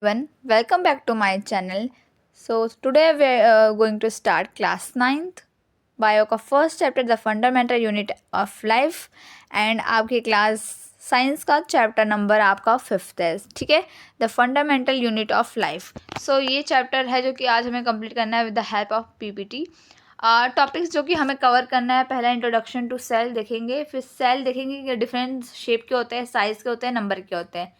everyone, welcome back to my channel. So today we're going to start class 9th bio का first chapter the fundamental unit of life and आपकी class science का chapter number आपका 5th है, ठीक है, the fundamental unit of life. So ये chapter है जो कि आज हमें कंप्लीट करना है with the help of PPT. Topics जो कि हमें कवर करना है, पहला इंट्रोडक्शन टू सेल देखेंगे, फिर सेल देखेंगे कि डिफरेंट शेप के होते हैं, साइज़ के होते हैं, नंबर के होते हैं.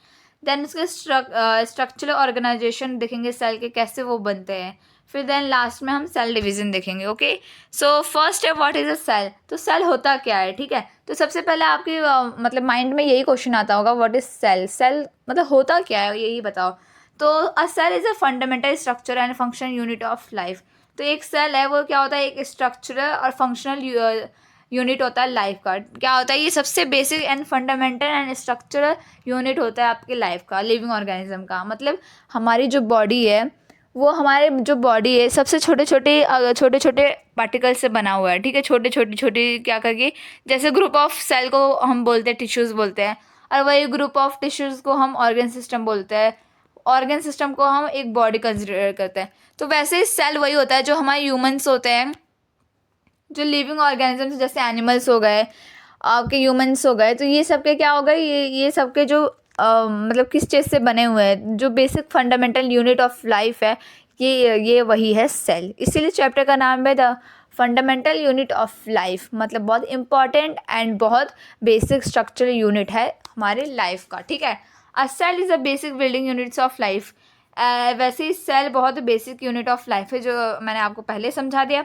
देन उसके स्ट्रक्चरल ऑर्गेनाइजेशन देखेंगे सेल के, कैसे वो बनते हैं. फिर देन लास्ट में हम सेल डिवीजन देखेंगे. ओके, सो फर्स्ट है व्हाट इज़ अ सेल. तो सेल होता क्या है, ठीक है. तो सबसे पहले आपके मतलब माइंड में यही क्वेश्चन आता होगा, व्हाट इज़ सेल. सेल मतलब होता क्या है, यही बताओ. तो a cell is a fundamental structure and function unit of life. तो एक सेल है वो क्या होता है, एक स्ट्रक्चरल और फंक्शनल यूनिट होता है लाइफ का. क्या होता है, ये सबसे basic and fundamental and structural unit होता है आपके लाइफ का, लिविंग ऑर्गेनिज्म का. मतलब हमारी जो बॉडी है, वो हमारे जो बॉडी है सबसे छोटे छोटे पार्टिकल से बना हुआ है, ठीक है. छोटे क्या करके, जैसे ग्रुप ऑफ सेल को हम बोलते हैं टिश्यूज़ बोलते हैं, और वही ग्रुप ऑफ टिश्यूज़ को हम ऑर्गन सिस्टम बोलते हैं, ऑर्गन सिस्टम को हम एक बॉडी कंसिडर करते हैं. तो वैसे ही सेल वही होता है जो हमारे ह्यूमन्स होते हैं, जो लिविंग ऑर्गेनिजम्स, जैसे एनिमल्स हो गए, आपके ह्यूमंस हो गए. तो ये सबके क्या हो गए, ये सबके जो मतलब किस चीज़ से बने हुए हैं, जो basic fundamental unit of life है, ये वही है सेल. इसीलिए चैप्टर का नाम है the fundamental unit of life. मतलब बहुत इंपॉर्टेंट एंड बहुत बेसिक स्ट्रक्चरल यूनिट है हमारे लाइफ का, ठीक है. A cell is a basic building units of life. वैसे ही सेल बहुत बेसिक यूनिट ऑफ लाइफ है, जो मैंने आपको पहले समझा दिया.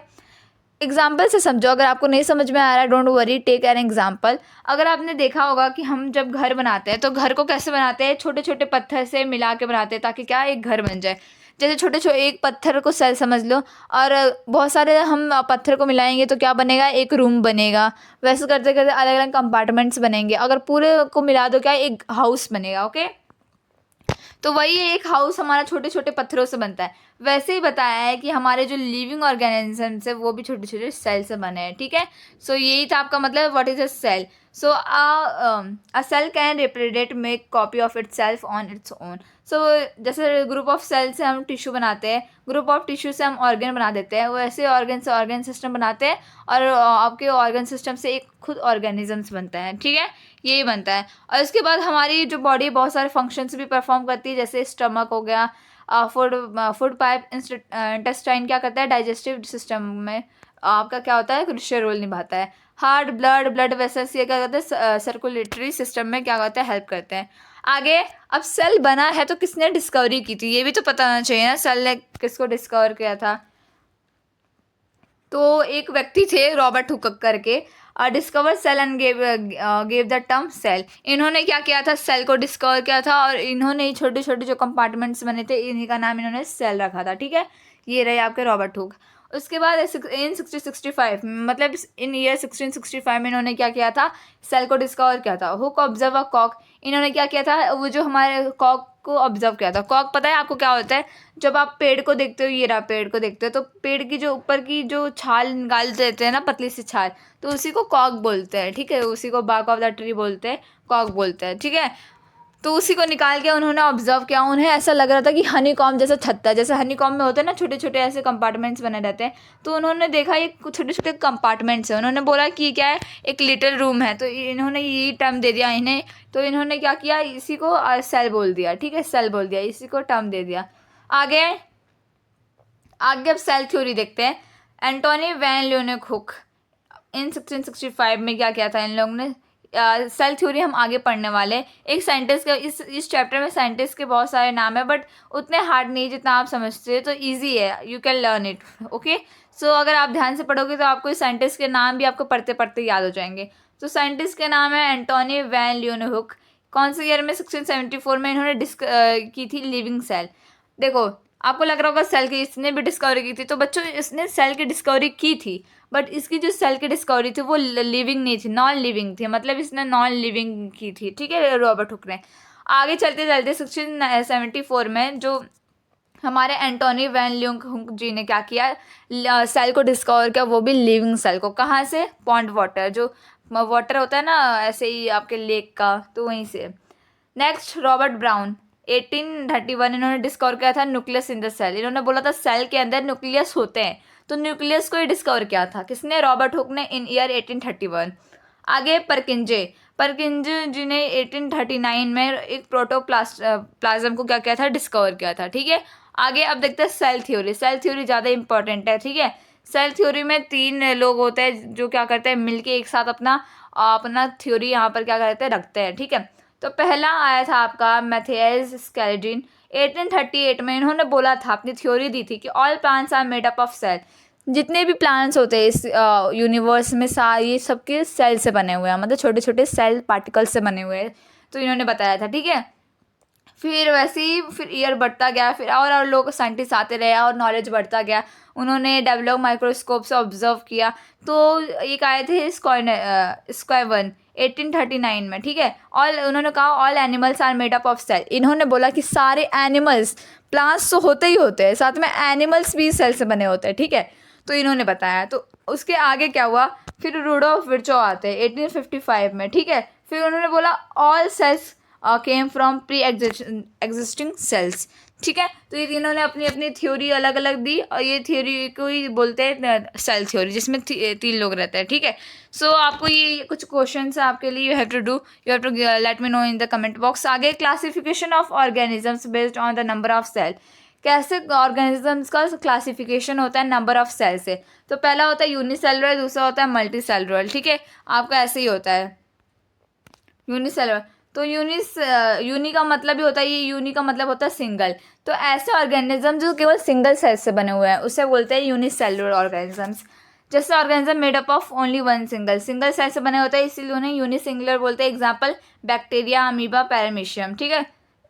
एग्जाम्पल से समझो, अगर आपको नहीं समझ में आ रहा है, don't worry, take an example. अगर आपने देखा होगा कि हम जब घर बनाते हैं तो घर को कैसे बनाते हैं, छोटे छोटे पत्थर से मिला के बनाते हैं ताकि क्या, एक घर बन जाए. जैसे छोटे छोटे एक पत्थर को सेल समझ लो, और बहुत सारे हम पत्थर को मिलाएंगे तो क्या बनेगा, एक रूम बनेगा. वैसे करते करते अलग अलग कंपार्टमेंट्स बनेंगे, अगर पूरे को मिला दो क्या, एक हाउस बनेगा. ओके, तो वही एक हाउस हमारा छोटे छोटे पत्थरों से बनता है. वैसे ही बताया है कि हमारे जो लिविंग ऑर्गेनिजम्स है वो भी छोटे छोटे सेल से बने हैं, ठीक है. सो यही था आपका मतलब, what is a cell. So a cell can represent make copy of itself on its own. So जैसे ग्रुप ऑफ सेल से हम टिश्यू बनाते हैं, ग्रुप ऑफ टिश्यू से हम ऑर्गन बना देते हैं, वैसे ऑर्गन से ऑर्गन सिस्टम बनाते हैं, और आपके ऑर्गन सिस्टम से एक खुद ऑर्गेनिजम्स बनता है, ठीक है. यही बनता है. और इसके बाद हमारी जो बॉडी बहुत सारे फंक्शंस भी परफॉर्म करती है, जैसे स्टमक हो गया, फूड फूड पाइप, इंटेस्टाइन क्या करता है, डाइजेस्टिव सिस्टम में आपका क्या होता है, क्रुशियल रोल निभाता है. हार्ट, ब्लड वेसल्स ये क्या करते हैं, सर्कुलेटरी सिस्टम में क्या करते हैं, हेल्प करते हैं. आगे, अब सेल बना है तो किसने डिस्कवरी की थी, ये भी तो पता होना चाहिए ना, सेल ने किसको डिस्कवर किया था. तो एक व्यक्ति थे रॉबर्ट हुक करके, discover cell and gave the term cell. इन्होंने क्या किया था, सेल को डिस्कवर किया था, और इन्होंने ही छोटे छोटे जो कंपार्टमेंट्स बने थे, इन्हीं का नाम इन्होंने सेल रखा था, ठीक है. ये रहे आपके रॉबर्ट हुक. उसके बाद इन 1665 मतलब इन ईयर 1665 में इन्होंने क्या किया था, सेल को डिस्कवर किया था. हुक ऑब्जर्व अ कॉक. इन्होंने क्या किया था, वो जो हमारे कॉक को ऑब्जर्व किया था. कॉक पता है आपको क्या होता है, जब आप पेड़ को देखते हो, ये रहा पेड़ को देखते हो, तो पेड़ की जो ऊपर की जो छाल निकाल देते हैं ना, पतली सी छाल, तो उसी को कॉक बोलते हैं, ठीक है. उसी को बार्क ऑफ द ट्री बोलते हैं, कॉक बोलते हैं, ठीक है. तो उसी को निकाल के उन्होंने ऑब्जर्व किया. उन्हें ऐसा लग रहा था कि हनी कॉम जैसा छत्ता, जैसे हनी कॉम में होते हैं ना, छोटे छोटे ऐसे कंपार्टमेंट्स बने रहते हैं. तो उन्होंने देखा ये छोटे छोटे कंपार्टमेंट्स हैं. उन्होंने बोला कि क्या है, एक लिटिल रूम है. तो इन्होंने ये टर्म दे दिया इन्हें. तो इन्होंने क्या किया, इसी को सेल बोल दिया, ठीक है, सेल बोल दिया, इसी को टर्म दे दिया. आगे आगे अब सेल थ्योरी देखते हैं. एंटोनी वैन ल्यूनेक हुक इन 1665 में क्या किया था इन लोगों ने. सेल थ्योरी हम आगे पढ़ने वाले. एक साइंटिस्ट के इस चैप्टर में साइंटिस्ट के बहुत सारे नाम है, बट उतने हार्ड नहीं जितना आप समझते हो, तो इजी है, you can learn it. Okay, so अगर आप ध्यान से पढ़ोगे तो आपको इस साइंटिस्ट के नाम भी आपको पढ़ते पढ़ते याद हो जाएंगे. तो साइंटिस्ट के नाम है एंटोनी वैन ल्यूनेहुक. कौन से ईयर में, 1674 में इन्होंने की थी लिविंग सेल. देखो, आपको लग रहा होगा सेल की इसने भी डिस्कवरी की थी, तो बच्चों इसने सेल की डिस्कवरी की थी, बट इसकी जो सेल की डिस्कवरी थी वो लिविंग नहीं थी, नॉन लिविंग थी. मतलब इसने नॉन लिविंग की थी, ठीक है, रॉबर्ट हुक ने. आगे चलते चलते 1674 में जो हमारे एंटोनी वैन ल्यूनेहुक जी ने क्या किया, सेल को डिस्कवर किया, वो भी लिविंग सेल को. कहाँ से, पॉन्ड वाटर, जो वाटर होता है ना ऐसे ही आपके लेक का, तो वहीं से. Next, Robert brown. 1831 इन्होंने डिस्कवर किया था न्यूक्लियस इन द सेल। इन्होंने बोला था सेल के अंदर न्यूक्लियस होते हैं, तो न्यूक्लियस को ही डिस्कवर किया था किसने? रॉबर्ट हुक ने इन ईयर 1831। आगे परकिंजे जी ने 1839 में एक प्रोटोप्लाज्म को क्या किया था? डिस्कवर किया था। ठीक है, आगे अब देखते हैं सेल थ्योरी। सेल थ्योरी ज़्यादा इंपॉर्टेंट है। ठीक है, सेल थ्योरी में 3 लोग होते हैं जो क्या करते हैं? मिलके एक साथ अपना थ्योरी यहाँ पर क्या करते हैं? रखते हैं। ठीक है, तो पहला आया था आपका मैथियस स्केलेटन। 1838 में इन्होंने बोला था, अपनी थ्योरी दी थी कि all plants are made up of cell. जितने भी प्लांट्स होते हैं इस यूनिवर्स में ये सबके सेल से बने हुए हैं, मतलब छोटे छोटे सेल पार्टिकल्स से बने हुए हैं, तो इन्होंने बताया था। ठीक है, फिर वैसे ही फिर ईयर बढ़ता गया, फिर और लोग साइंटिस्ट आते रहे और नॉलेज बढ़ता गया। उन्होंने डेवलप माइक्रोस्कोप से ऑब्जर्व किया, तो एक आए थे स्क्वायवन 1839 में। ठीक है, और उन्होंने कहा all animals are made up of cell. इन्होंने बोला कि सारे एनिमल्स, प्लांट्स तो होते ही होते हैं, साथ में एनिमल्स भी सेल से बने होते हैं। ठीक है, तो इन्होंने बताया। तो उसके आगे क्या हुआ? फिर रुडोल्फ विर्चो आते हैं 1855 में। ठीक है, फिर उन्होंने बोला all cells came from pre existing cells. ठीक है, तो ये तीनों ने अपनी अपनी थ्योरी अलग अलग दी, और ये थ्योरी को ही बोलते हैं सेल थ्योरी, जिसमें 3 लोग रहते हैं। ठीक है, सो आपको ये कुछ क्वेश्चंस है आपके लिए, you have to let me know in the comment box. आगे classification of organisms based on the number of cell. कैसे ऑर्गेनिजम्स का क्लासिफिकेशन होता है नंबर ऑफ सेल से? तो पहला होता है यूनिसेलुलर, दूसरा होता है मल्टीसेलुलर। ठीक है, आपका ऐसे ही होता है यूनिसेलुलर। तो यूनी का मतलब ही होता है, ये यूनी का मतलब होता है सिंगल। तो ऐसे ऑर्गेनिज्म जो केवल सिंगल सेल से बने हुए हैं उसे बोलते हैं यूनिसेलुलर ऑर्गेनिजम्स। जैसे organism made up of only one single cell से बने होते हैं, इसीलिए उन्हें यूनिसिंगुलर बोलते हैं। Example bacteria, amoeba, paramecium. ठीक है,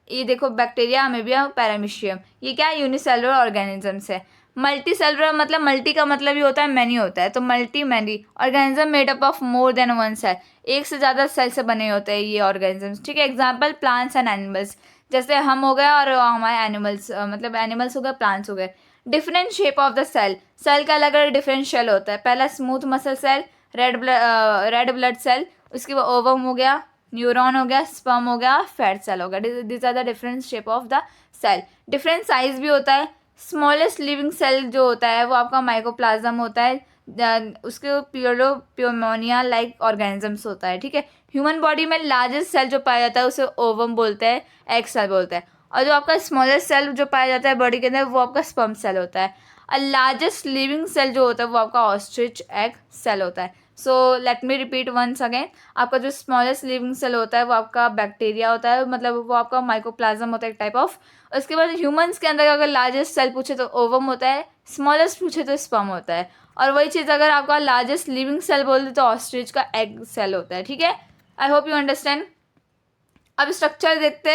ये देखो बैक्टीरिया, अमीबा, पैरामीशियम, ये क्या है? यूनिसेलुलर ऑर्गेनिजम्स है। मल्टी सेलुलर मतलब, मल्टी का मतलब ही होता है मैनी होता है, तो many organism made up of more than one cell. एक से ज़्यादा सेल से बने होते हैं ये ऑर्गेनिजम्स। ठीक है, एग्जाम्पल प्लांट्स एंड एनिमल्स, जैसे हम हो गए और हमारे एनिमल्स, मतलब एनिमल्स हो गए, प्लांट्स हो गए। Different shape of the cell का अलग अलग डिफरेंट शेल होता है। पहला smooth muscle cell, red blood cell, उसके बाद ओवम हो गया, न्यूरॉन हो गया, स्पर्म हो गया, फैट सेल हो गया। This are the different shape of the cell. Different size भी होता है। स्मॉलेस्ट लिविंग सेल जो होता है वो आपका माइकोप्लाज्म होता है, उसके प्योमोनिया लाइक ऑर्गेनिजम्स होता है। ठीक है, ह्यूमन बॉडी में लार्जेस्ट सेल जो पाया जाता है उसे ओवम बोलते हैं, एग सेल बोलते हैं। और जो आपका स्मॉलेस्ट सेल जो पाया जाता है बॉडी के अंदर वो आपका स्पर्म सेल होता है। और लार्जेस्ट लिविंग सेल जो होता है वो आपका ऑस्ट्रिच एग सेल होता है। So let me repeat once again. आपका जो स्मॉलेस्ट लिविंग सेल होता है वो आपका बैक्टीरिया होता है, मतलब वो आपका माइकोप्लाज्म होता है एक टाइप ऑफ। उसके बाद ह्यूमंस के अंदर अगर लार्जेस्ट सेल पूछे तो ओवम होता है, स्मॉलेस्ट पूछे तो स्पर्म होता है। और वही चीज़ अगर आपका लार्जेस्ट लिविंग सेल बोल दे तो ऑस्ट्रिच का एग सेल होता है। ठीक है, आई होप यू अंडरस्टैंड। अब स्ट्रक्चर देखते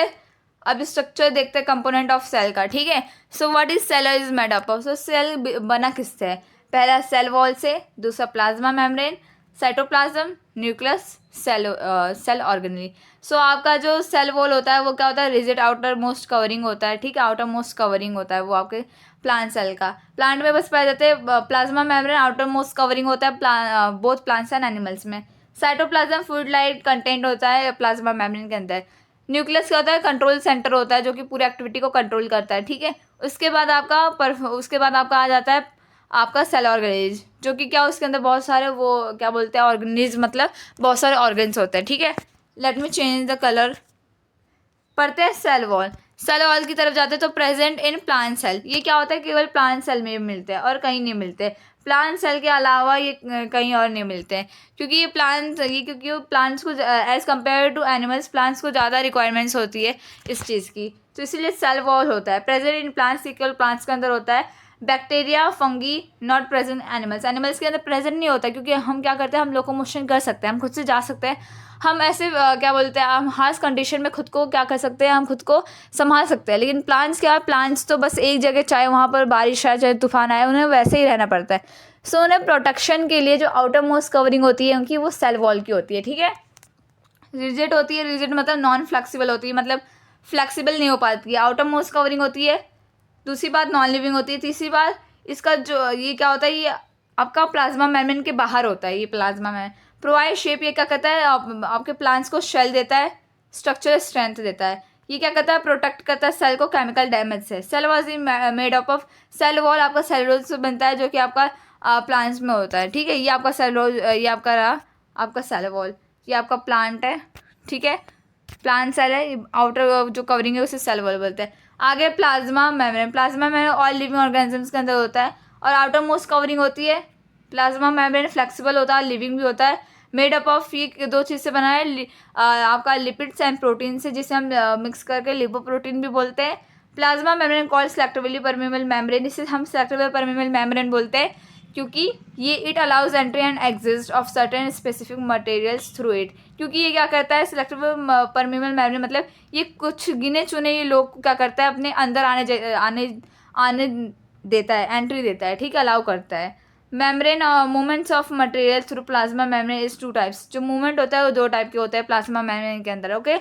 हैं कंपोनेंट ऑफ सेल का। ठीक है, so what is cell is made up of? So cell बना किससे है? पहला सेल वॉल से, दूसरा plasma membrane, cytoplasm, nucleus, cell organelle. So आपका जो सेल वॉल होता है वो क्या होता है? रिजिड आउटर मोस्ट कवरिंग होता है। ठीक है, आउटर मोस्ट कवरिंग होता है वो आपके प्लांट सेल का। प्लांट में बस पाए जाते हैं। Plasma membrane outer most covering होता है बोथ प्लांट्स एंड एनिमल्स में। साइटोप्लाज्म फूड लाइट कंटेंट होता है प्लाज्मा मेम्ब्रेन के अंदर। न्यूक्लियस क्या होता है? कंट्रोल सेंटर होता है जो कि पूरी एक्टिविटी को कंट्रोल करता है। ठीक है, उसके बाद आपका आ जाता है आपका सेल ऑर्गेनेज, जो कि क्या उसके अंदर बहुत सारे वो क्या बोलते हैं ऑर्गेनिज, मतलब बहुत सारे ऑर्गन्स होते हैं। ठीक है, let me change the colour. पढ़ते हैं सेल वॉल की तरफ जाते हैं तो प्रेजेंट इन प्लांट सेल। ये क्या होता है? केवल प्लांट सेल में मिलते हैं और कहीं नहीं मिलते। प्लांट सेल के अलावा ये कहीं और नहीं मिलते हैं, क्योंकि प्लांट्स को as compare to animals, plants को ज़्यादा रिक्वायरमेंट्स होती है इस चीज़ की, तो इसीलिए सेल वॉल होता है। प्रेजेंट इन प्लांट्स केवल प्लांट्स के अंदर होता है। Bacteria, fungi not present animals के अंदर प्रेजेंट नहीं होता, क्योंकि हम क्या करते हैं? हम लोकोमोशन कर सकते हैं, हम खुद से जा सकते हैं। हम ऐसे क्या बोलते हैं, हम हार्श कंडीशन में खुद को क्या कर सकते हैं? हम खुद को संभाल सकते हैं। लेकिन प्लांट्स क्या है? प्लांट्स तो बस एक जगह, चाहे वहाँ पर बारिश आए चाहे तूफान आए, उन्हें वैसे ही रहना पड़ता है। सो उन्हें प्रोटेक्शन के लिए जो आउटर मोस्ट कवरिंग होती है उनकी, वो सेल वॉल की होती है। ठीक है, रिजिड होती है। रिजिड मतलब नॉन फ्लेक्सिबल होती है, मतलब फ्लेक्सिबल नहीं हो पाती है। आउटर मोस्ट कवरिंग होती है। दूसरी बात नॉन लिविंग होती है। तीसरी बात इसका जो ये क्या होता है? ये आपका प्लाज्मा मेम्ब्रेन के बाहर होता है। ये प्लाज्मा में प्रोवाइड शेप, ये क्या करता है? आपके प्लांट्स को शेल देता है, स्ट्रक्चरल स्ट्रेंथ देता है। ये क्या करता है, प्रोटेक्ट करता है सेल को केमिकल डैमेज से। Cell wall is made up of, cell wall आपका सेलुलोज से बनता है, जो कि आपका प्लांट्स में होता है, ठीक है। ये आपका सेलुलोज, ये आपका रहा आपका सेल वॉल, ये आपका प्लांट है, ठीक है, प्लांट सेल है, आउटर जो कवरिंग है उसे सेल वॉल बोलते हैं। आगे plasma membrane, plasma membrane all living organisms के अंदर होता है, और आउटर मोस्ट कवरिंग होती है प्लाज्मा मेम्ब्रेन, फ्लेक्सिबल होता है, लिविंग भी होता है, मेड अप ऑफ, ये दो चीज़ से बना है, आपका लिपिड्स एंड प्रोटीन से, जिसे हम मिक्स करके लिपोप्रोटीन भी बोलते हैं। Plasma membrane called selectively permeable membrane, इसे हम सेलेक्टिवली परमेबल मेम्ब्रेन बोलते हैं, क्योंकि ये it allows entry and exist of certain specific materials through it, क्योंकि ये क्या करता है, सिलेक्टिव परमेबल मेम्ब्रेन मतलब ये कुछ गिने चुने ये लोग क्या करता है अपने अंदर आने देता है, एंट्री देता है, ठीक है, अलाउ करता है। Membrane movements of material through plasma membrane is 2 types, जो मूवमेंट होता है वो 2 टाइप के होते हैं प्लाज्मा मेम्ब्रेन के अंदर, ओके।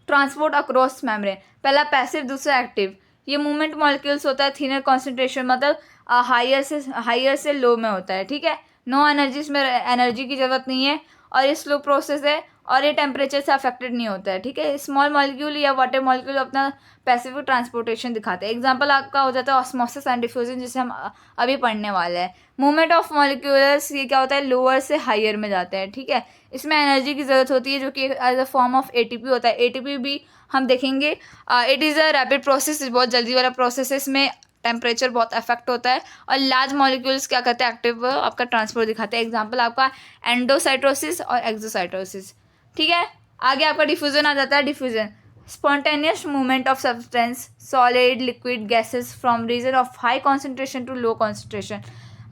ट्रांसपोर्ट अक्रॉस मेम्ब्रेन, पहला पैसिव, दूसरा एक्टिव। ये मूवमेंट मॉलिक्यूल्स होता है थिनर कॉन्सेंट्रेशन, मतलब हायर से लो में होता है, ठीक है। नो एनर्जी, इसमें एनर्जी की जरूरत नहीं है, और ये स्लो प्रोसेस है, और ये टेम्परेचर से अफेक्टेड नहीं होता है, ठीक है। स्मॉल मॉलिक्यूल या वाटर मॉलिक्यूल अपना पैसिव ट्रांसपोर्टेशन दिखाते हैं। एग्जांपल आपका हो जाता है ऑस्मोसिस एंड डिफ्यूजन, जिसे हम अभी पढ़ने वाले हैं। मूवमेंट ऑफ मॉलिक्यूल्स, ये क्या होता है, लोअर से हायर में जाते हैं, ठीक है। इसमें एनर्जी की ज़रूरत होती है, जो कि as a form of ATP होता है। एटीपी भी हम देखेंगे, it is a rapid process, बहुत जल्दी वाला प्रोसेस है, इसमें टेम्परेचर बहुत अफेक्ट होता है, और लार्ज मॉलिक्यूल्स क्या करते हैं, एक्टिव आपका ट्रांसपोर्ट दिखाते हैं। एग्जांपल आपका एंडोसाइटोसिस और एक्सोसाइटोसिस, ठीक है। आगे आपका डिफ्यूजन आ जाता है। Diffusion, spontaneous movement of substance, solid, liquid, gases from region of high concentration to low concentration,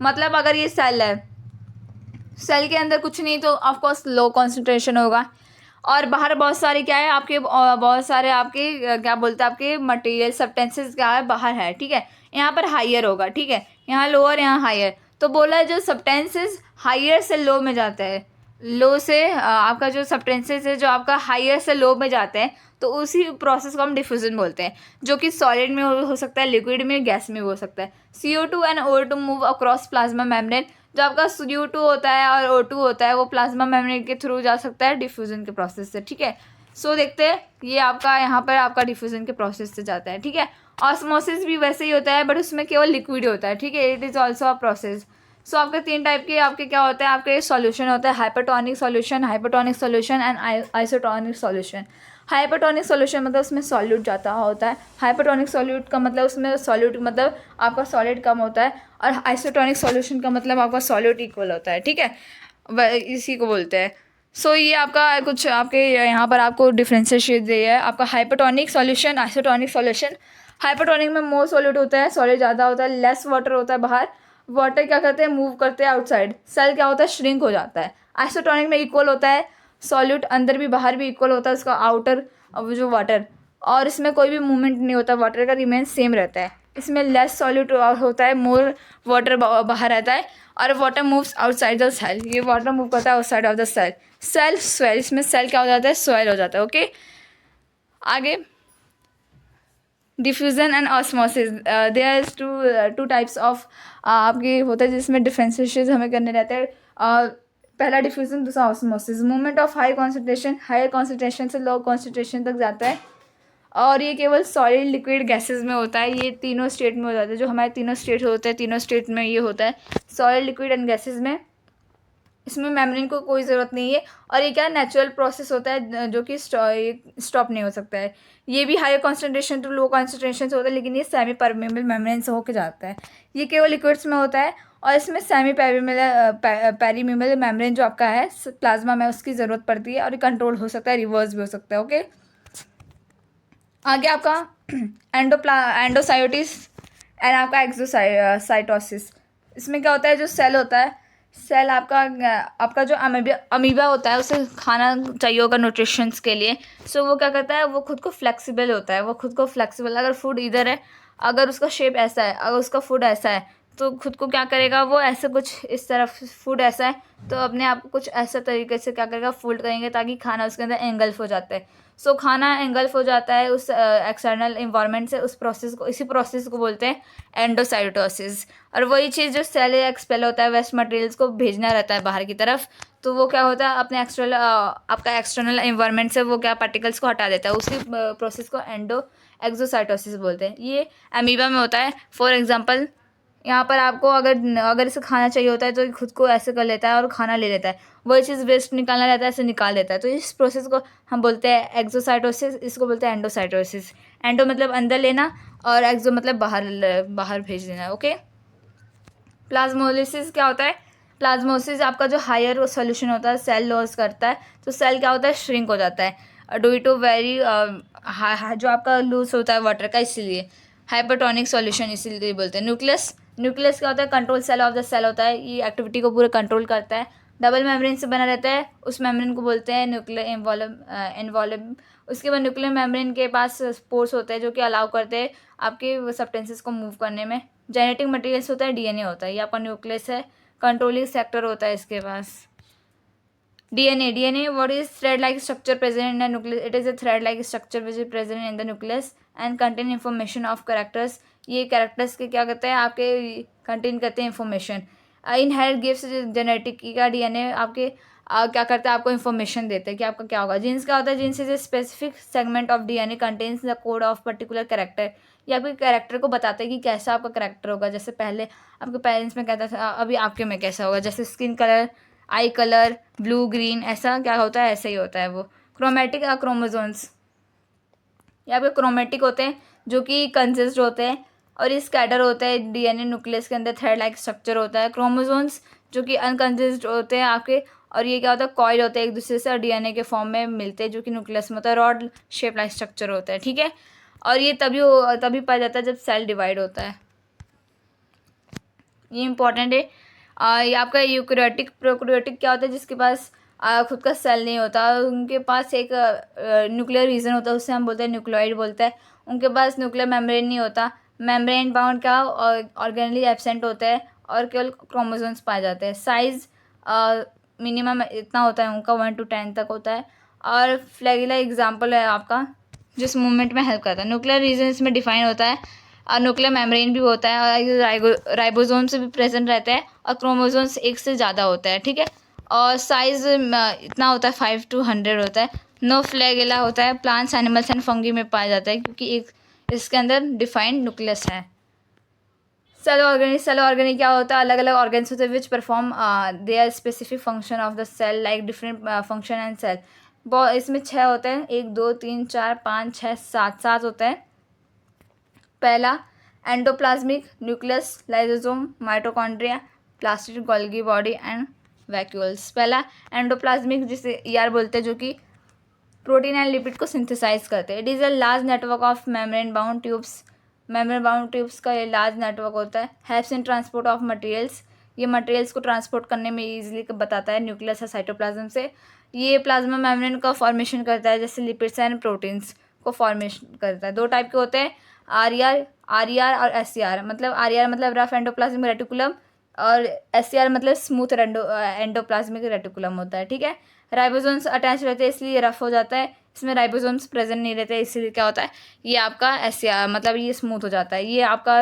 मतलब अगर ये सेल है, सेल के अंदर कुछ नहीं तो ऑफकोर्स लो कॉन्सेंट्रेशन होगा, और बाहर बहुत सारे क्या है आपके, बहुत सारे आपके क्या बोलते हैं, आपके मटेरियल सब्सटेंसेस क्या है बाहर है, ठीक है। यहाँ पर हायर होगा, ठीक है, यहाँ लोअर, यहाँ हायर, तो बोला है जो सब्सटेंसेस हायर से लो में जाते हैं, लो से आपका जो सब्सटेंसेस है जो आपका हायर से लो में जाते हैं, तो उसी प्रोसेस को हम डिफ्यूजन बोलते हैं, जो कि सॉलिड में हो सकता है, लिक्विड में, गैस में हो सकता है। CO2 and O2 move across plasma membrane, जो आपका CO2 होता है और O2 होता है वो प्लाज्मा मेम्ब्रेन के थ्रू जा सकता है डिफ्यूजन के प्रोसेस से, ठीक है। सो देखते हैं, ये आपका यहाँ पर आपका डिफ्यूजन के प्रोसेस से जाता है, ठीक है। ऑस्मोसिस भी वैसे ही होता है, बट उसमें केवल लिक्विड होता है, ठीक है, it is also a process. So आपके 3 टाइप के आपके क्या होते हैं, आपके सॉल्यूशन होता है, hypertonic solution and isotonic solution. Hypertonic solution मतलब उसमें सॉल्यूट जाता होता है, हाइपरटोनिक सॉल्यूट का मतलब उसमें सॉल्यूट मतलब आपका सॉलिड कम होता है, और आइसोटोनिक सॉल्यूशन का मतलब आपका सॉल्यूट इक्वल होता है, ठीक है, इसी को बोलते हैं। सो ये आपका कुछ आपके यहाँ पर आपको डिफ्रेंशिएट दिया है, आपका hypertonic solution, isotonic solution. Hypertonic में मोर सॉल्यूट होता है, सॉलिड ज़्यादा होता है, लेस वाटर होता है बाहर, वाटर क्या करते हैं, मूव करते हैं आउटसाइड, सेल क्या होता है, श्रिंक हो जाता है। आइसोटोनिक में इक्वल होता है, सॉल्यूट अंदर भी बाहर भी इक्वल होता है उसका आउटर जो वाटर, और इसमें कोई भी मूवमेंट नहीं होता, वाटर का रिमेन सेम रहता है। इसमें लेस सॉल्यूट होता है, मोर वाटर बाहर रहता है, और water moves outside the cell, ये वाटर मूव करता है outside of the cell. Cell swell, इसमें सेल क्या हो जाता है, स्वेल हो जाता है, ओके। आगे diffusion and osmosis, there is two types of आपके होता है, जिसमें डिफ्रेंशिएशन हमें करने रहते हैं। पहला डिफ्यूजन, दूसरा osmosis. Movement of high concentration, higher concentration से लो कॉन्सेंट्रेशन तक जाता है, और ये केवल सॉलिड, लिक्विड, गैसेस में होता है, ये तीनों स्टेट में हो जाता है, जो हमारे तीनों स्टेट होते हैं, तीनों स्टेट में ये होता है, सॉलिड, लिक्विड एंड गैसेस में। इसमें मेम्ब्रेन को कोई ज़रूरत नहीं है, और ये क्या नेचुरल प्रोसेस होता है, जो कि स्टॉप नहीं हो सकता है। ये भी higher concentration to low concentration से होता है, लेकिन ये सेमी परमेबल मेम्ब्रेन से होकर जाता है। ये केवल लिक्विड्स में होता है, और इसमें सेमी पेरीमेबल मेम्ब्रेन जो आपका है प्लाज्मा में, उसकी ज़रूरत पड़ती है, और ये कंट्रोल हो सकता है, रिवर्स भी हो सकता है, ओके। आगे आपका एंडोसाइटिस एंड आपका एक्सोसाइटोसिस। इसमें क्या होता है, जो सेल होता है, सेल आपका जो अमीबा होता है, उसे खाना चाहिए होगा न्यूट्रिशंस के लिए। सो वो क्या करता है, वो खुद को फ्लेक्सिबल होता है, वो खुद को फ्लेक्सिबल, अगर फूड इधर है, अगर उसका शेप ऐसा है, अगर उसका फूड ऐसा है, तो खुद को क्या करेगा, वो ऐसे कुछ इस तरफ फूड ऐसा है, तो अपने आप को कुछ ऐसा तरीके से क्या करेगा, फोल्ड करेंगे, ताकि खाना उसके अंदर एंगल्फ हो जाता है। सो खाना एंगल्फ हो जाता है उस एक्सटर्नल इन्वायरमेंट से, उस प्रोसेस को, इसी प्रोसेस को बोलते हैं एंडोसाइटोसिस। और वही चीज़ जो सेल या एक्सपेल होता है, वेस्ट मटेरियल्स को भेजना रहता है बाहर की तरफ, तो वो क्या होता है, अपने एक्सटर्नल आपका एक्सटर्नल एनवायरनमेंट से वो क्या पार्टिकल्स को हटा देता है, उसी प्रोसेस को एक्सोसाइटोसिस बोलते हैं। ये अमीबा में होता है। फॉर एग्जांपल यहाँ पर आपको अगर इसे खाना चाहिए होता है तो ये खुद को ऐसे कर लेता है और खाना ले लेता है, वही चीज़ वेस्ट निकालना रहता है ऐसे निकाल देता है। तो इस प्रोसेस को हम बोलते हैं एक्सोसाइटोसिस, इसको बोलते हैं एंडोसाइटोसिस। एंडो मतलब अंदर लेना और एक्सो मतलब बाहर भेज देना। ओके। प्लाज्मोलिसिस क्या होता है? प्लाज्मोसिस आपका जो हायर सोल्यूशन होता है सेल लॉस करता है, तो सेल क्या होता है, श्रिंक हो जाता है ड्यू टू वेरी जो आपका लूज होता है वाटर का, इसीलिए हाइपरटोनिक सॉल्यूशन इसीलिए बोलते हैं। न्यूक्लियस क्या होता है? Control cell of the cell होता है, ये एक्टिविटी को पूरा कंट्रोल करता है। डबल मेम्ब्रेन से बना रहता है, उस मेम्ब्रेन को बोलते हैं न्यूक्लियर इन्वॉल्व। उसके बाद न्यूक्लियर मेम्ब्रेन के पास स्पोर्स होते हैं जो कि अलाउ करते हैं आपके सब्सटेंसेस को मूव करने में। जेनेटिक मटेरियल्स होता है, डीएनए होता है, ये आपका न्यूक्लियस है। कंट्रोलिंग सेक्टर होता है इसके पास। DNA what is thread like structure present in the nucleus? It is a thread like structure which is present in the nucleus and contain information of characters. ये characters के क्या करते हैं, आपके कंटेन करते हैं इन्फॉर्मेशन। इनहेरिट गिफ्ट्स जेनेटिक का DNA आपके क्या करता है, आपको इन्फॉर्मेशन देते हैं कि आपका क्या होगा। जीन्स क्या होता है? Genes is a specific segment of DNA contains the code of particular character. ये आपके कैरेक्टर को बताता है कि कैसा आपका कैरेक्टर होगा। जैसे पहले आपके पेरेंट्स में कहता था, अभी आपके में कैसा होगा। जैसे स्किन कलर, आई कलर, ब्लू ग्रीन, ऐसा क्या होता है, ऐसा ही होता है वो। क्रोमेटिक या क्रोमोजोन्स, ये आपके क्रोमेटिक होते हैं जो कि कंसिस्ट होते हैं और ये स्कैटर होता है डीएनए न्यूक्लियस के अंदर, थ्रेड लाइक स्ट्रक्चर होता है। क्रोमोजोन्स जो कि अनकंसिस्ट होते हैं आपके, और ये क्या होता है, कॉइल होते हैं एक दूसरे से और डीएनए के फॉर्म में मिलते हैं जो कि न्यूक्लियस में होता है। रॉड शेप लाइक स्ट्रक्चर होता है, ठीक है। और ये तभी पाया जाता है जब सेल डिवाइड होता है, ये इंपॉर्टेंट है। ये आपका यूकैरियोटिक प्रोकैरियोटिक क्या होता है, जिसके पास खुद का सेल नहीं होता, उनके पास एक न्यूक्लियर रीजन होता है, उससे हम बोलते हैं न्यूक्लियोइड बोलते हैं। उनके पास न्यूक्लियर मेम्ब्रेन नहीं होता, मेम्ब्रेन बाउंड क्या ऑर्गेनली एब्सेंट होता है और केवल क्रोमोसोम्स पाए जाते हैं। साइज मिनिमम इतना होता है उनका, 1 to 10 तक होता है। और फ्लैगिला एग्जाम्पल है आपका जिस मूवमेंट में हेल्प करता है। न्यूक्लियर रीजन इसमें डिफाइन होता है और न्यूक्लियर मेम्ब्रेन भी होता है और राइबोसोम्स भी प्रेजेंट रहते हैं और क्रोमोसोम्स एक से ज़्यादा होता है, ठीक है। और साइज इतना होता है 5 to 100 होता है। नो फ्लैगिला होता है, प्लांट्स एनिमल्स एंड फंगी में पाया जाता है क्योंकि एक इसके अंदर डिफाइंड न्यूक्लियस है। सेल ऑर्गेनिक क्या होता है? अलग अलग ऑर्गेन्स होते हैं which perform their specific function of the cell like different function and cell. इसमें 6 होते हैं, 1 2 3 4 5 6 7 होते हैं। पहला endoplasmic nucleus, lysosome, mitochondria, plastid Golgi body and vacuoles. पहला एंडोप्लाज्मिक जिसे ईआर बोलते हैं, जो कि प्रोटीन एंड लिपिड को सिंथेसाइज करते हैं। It is a large network of membrane bound tubes, membrane bound tubes का ये लार्ज नेटवर्क होता है। Helps in transport of materials, ये मटेरियल्स को ट्रांसपोर्ट करने में ईजिली बताता है न्यूक्लियस या साइटोप्लाज्म से। ये प्लाज्मा मेम्ब्रेन का फॉर्मेशन करता है, जैसे लिपिड्स एंड प्रोटीन्स को फॉर्मेशन करता है। 2 टाइप के होते हैं, आर और एस मतलब आर मतलब रफ एंडोप्लाज्मिक रेटिकुलम और एस मतलब स्मूथ एंडोप्लाज्मिक रेटिकुलम होता है, ठीक है। राइबोसोम्स अटैच रहते हैं इसलिए रफ हो जाता है, इसमें राइबोसोम्स प्रेजेंट नहीं रहते इसलिए क्या होता है, ये आपका एस मतलब ये स्मूथ हो जाता है। ये आपका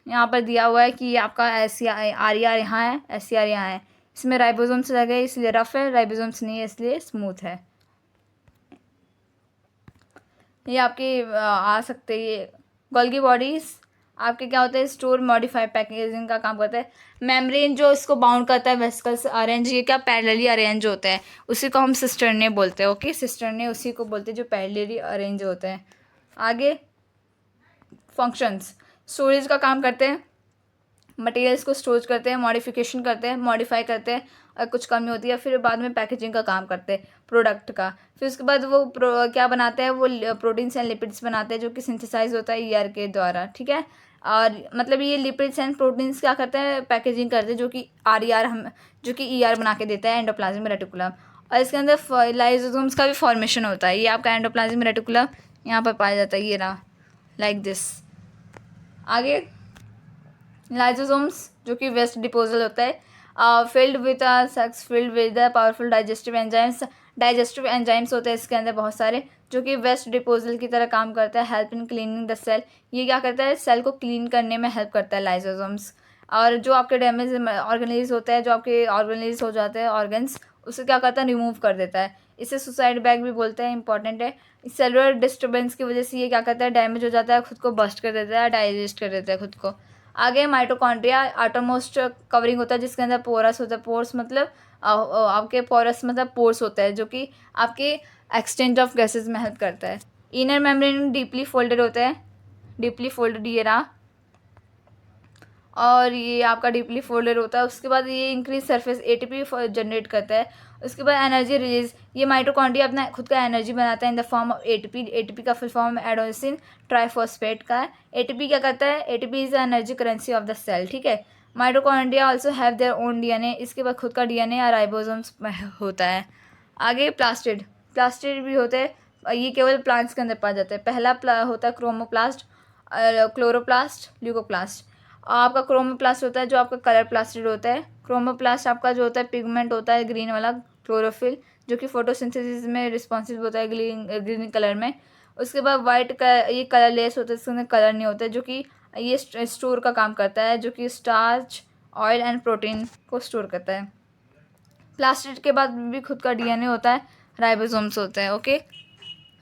यहाँ पर दिया हुआ है कि ये आपका आर यहाँ है, एस यहाँ है। इसमें राइबोसोम्स लगे इसलिए रफ है, राइबोसोम्स नहीं है इसलिए स्मूथ है। ये आपके आ सकते ये गोल्गी बॉडीज आपके क्या होते हैं, स्टोर मॉडिफाई पैकेजिंग का काम करता है। मेम्ब्रेन जो इसको बाउंड करता है वेसिकल्स अरेंज, ये क्या पैरेलली अरेंज होता है, उसी को हम सिस्टर्ने बोलते हैं। ओके, सिस्टर्ने उसी को बोलते हैं जो पैरेलली अरेंज होते हैं। आगे फंक्शंस, स्टोरेज का काम करते हैं, मटेरियल्स को स्टोर करते हैं, मॉडिफिकेशन करते हैं, मॉडिफाई करते हैं और कुछ कमी होती है, फिर बाद में पैकेजिंग का काम करते हैं प्रोडक्ट का। फिर उसके बाद वो क्या बनाते हैं, वो प्रोटीन्स एंड लिपिड्स बनाते हैं जो कि सिंथेसाइज होता है ईआर के द्वारा, ठीक है। और मतलब ये लिपिड्स एंड प्रोटीन्स क्या करते हैं, पैकेजिंग करते हैं, जो कि ईआर बना के देता है एंडोप्लाज्मिक रेटिकुलम। और इसके अंदर लाइसोसोम्स का भी फॉर्मेशन होता है। ये आपका एंडोप्लाज्मिक रेटिकुलम यहाँ पर पाया जाता है, ये रहा लाइक दिस। आगे लाइसोसोम्स जो कि वेस्ट डिपोजल होता है, filled with powerful digestive enzymes होते हैं इसके अंदर बहुत सारे, जो कि वेस्ट डिपोजल की तरह काम करता है। Help in cleaning the cell, ये क्या करता है, सेल को क्लीन करने में हेल्प करता है लाइसोसोम्स। और जो आपके डैमेज ऑर्गेनाइज होते हैं, जो आपके ऑर्गेनाइज हो जाते हैं ऑर्गन्स, उसे क्या करता है, रिमूव कर देता है। इसे सुसाइड बैग भी बोलते हैं, इंपॉर्टेंट है। सेलुलर डिस्टर्बेंस की वजह से ये क्या करता है, डैमेज हो जाता है, खुद को बस्ट कर देता है, डाइजेस्ट कर देता है खुद को। आगे माइटोकॉन्ड्रिया आउटरमोस्ट कवरिंग होता है, जिसके अंदर पोरस होता है। पोर्स मतलब आपके पोरस मतलब पोर्स होता है, जो कि आपके एक्सचेंज ऑफ गैसेज में हेल्प करता है। इनर मेम्ब्रेन डीपली फोल्डेड होता है, डीपली फोल्डेड ये रहा, और ये आपका डीपली फोल्डेड होता है। उसके बाद ये इंक्रीज सरफेस एटीपी जनरेट करता है। उसके बाद एनर्जी रिलीज, ये माइटोकॉन्ड्रिया अपना खुद का एनर्जी बनाता है in the form of ATP. ATP का फुल फॉर्म एडेनोसिन ट्राइफॉस्फेट का है। एटीपी क्या करता है, ATP is the energy currency of the cell, ठीक है। Mitochondria also have their own DNA, इसके बाद खुद का डीएनए या राइबोसोम्स होता है। आगे प्लास्टिड, प्लास्टिड भी होते हैं, ये केवल प्लांट्स के अंदर पाए जाते हैं। पहला होता है क्रोमोप्लास्ट, क्लोरोप्लास्ट, ल्यूकोप्लास्ट। आपका क्रोमोप्लास्ट होता है जो आपका कलर प्लास्टिड होता है। क्रोमोप्लास्ट आपका जो होता है पिगमेंट होता है ग्रीन वाला, क्लोरोफिल, जो कि फोटोसिंथेसिस में रिस्पॉन्सिव होता है ग्रीन कलर में। उसके बाद वाइट का ये कलरलेस होता है, इसके अंदर कलर नहीं होता है, जो कि ये स्टोर का काम करता है, जो कि स्टार्च, ऑयल एंड प्रोटीन को स्टोर करता है। प्लास्टिड के बाद भी खुद का डीएनए होता है, राइबोसोम्स होता है, ओके।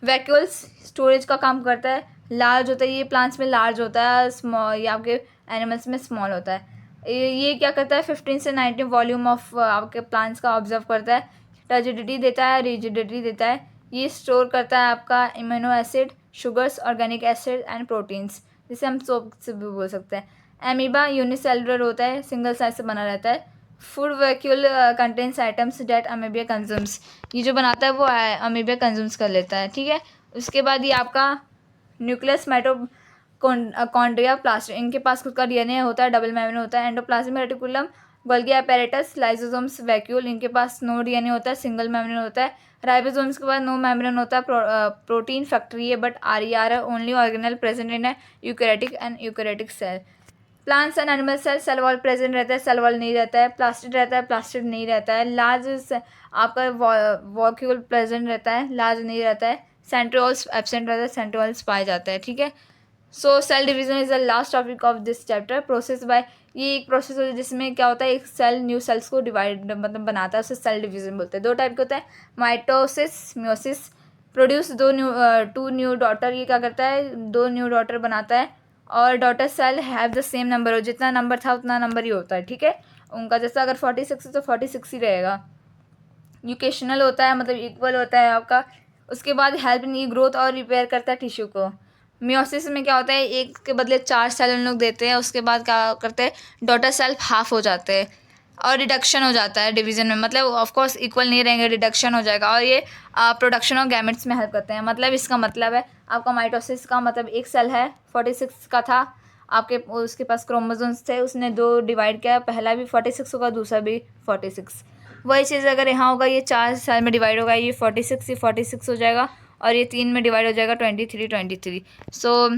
वैक्यूल्स स्टोरेज का काम करता है। लार्ज होता है, ये प्लांट्स में लार्ज होता है, स्मॉल ये आपके एनिमल्स में स्मॉल होता है। ये क्या करता है, 15 से 19 वॉल्यूम ऑफ आपके प्लांट्स का ऑब्जर्व करता है। टर्जिडिटी देता है, रिजिडिटी देता है। ये स्टोर करता है आपका immuno acid, sugars, organic acid and proteins, जिसे हम सोप से भी बोल सकते हैं। एमीबा यूनिसेलुलर होता है, सिंगल साइज से बना रहता है। Food vacuole contains items date amoebae consumes, ये जो बनाता है वो अमीबिया कंज्यूम्स कर लेता है, ठीक है। उसके बाद ये आपका न्यूक्लियस माइटोकॉन्ड्रिया प्लास्टिड, इनके पास खुद का डीएनए होता है, डबल मेम्ब्रेन होता है। Endoplasmic reticulum, Golgi apparatus, lysosomes, vacuole, इनके पास नो डीएनए होता है, सिंगल मेम्ब्रेन होता है। राइबोसोम्स के पास नो मेम्ब्रेन होता है, प्रोटीन फैक्ट्री है, but are only organelle present in है eukaryotic and eukaryotic cell. Plants and animal cell wall present रहता है, सेल वॉल नहीं रहता है। प्लास्टिड रहता है, प्लास्टिड नहीं रहता है। लार्ज आपका वॉक्यूल प्रेजेंट रहता है, लार्ज नहीं रहता है। सेंट्रियोल्स एब्सेंट रहता है, सेंट्रियोल्स पाए जाते हैं, ठीक है। So cell division is the last topic of this chapter. Process by, ये एक प्रोसेस होता है जिसमें क्या होता है, एक सेल न्यू सेल्स को डिवाइड मतलब बनाता है, उसे सेल डिवीजन बोलते हैं। दो टाइप के होता है, mitosis, meiosis. Produce two new daughter, ये क्या करता है, दो न्यू डॉटर बनाता है। और daughter cell have the same number, हो जितना नंबर था उतना नंबर ही होता है, ठीक है उनका। जैसा अगर 46 है तो 46 ही रहेगा। यूकेशनल होता है, मतलब इक्वल होता है आपका। उसके बाद हेल्प इन ग्रोथ और रिपेयर करता है टिश्यू को। मियोसिस में क्या होता है, एक के बदले 4 सेल उन लोग देते हैं, उसके बाद क्या करते हैं, डॉटर सेल हाफ हो जाते हैं और रिडक्शन हो जाता है डिवीजन में, मतलब ऑफकोर्स इक्वल नहीं रहेंगे, रिडक्शन हो जाएगा। और ये प्रोडक्शन ऑफ गैमेट्स में हेल्प करते हैं। मतलब इसका मतलब है आपका माइटोसिस का मतलब एक सेल है, 46 का था आपके, उसके पास क्रोमोसोम्स थे, उसने दो डिवाइड किया, पहला भी 46 होगा, दूसरा भी 46। वही चीज़ अगर यहाँ होगा, ये 4 सेल में डिवाइड होगा, ये 46 हो जाएगा, और ये 3 में डिवाइड हो जाएगा, 23। So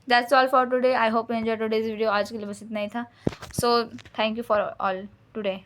that's all for today. I hope you enjoy today's video. आज के लिए बस इतना ही था। So thank you for all today.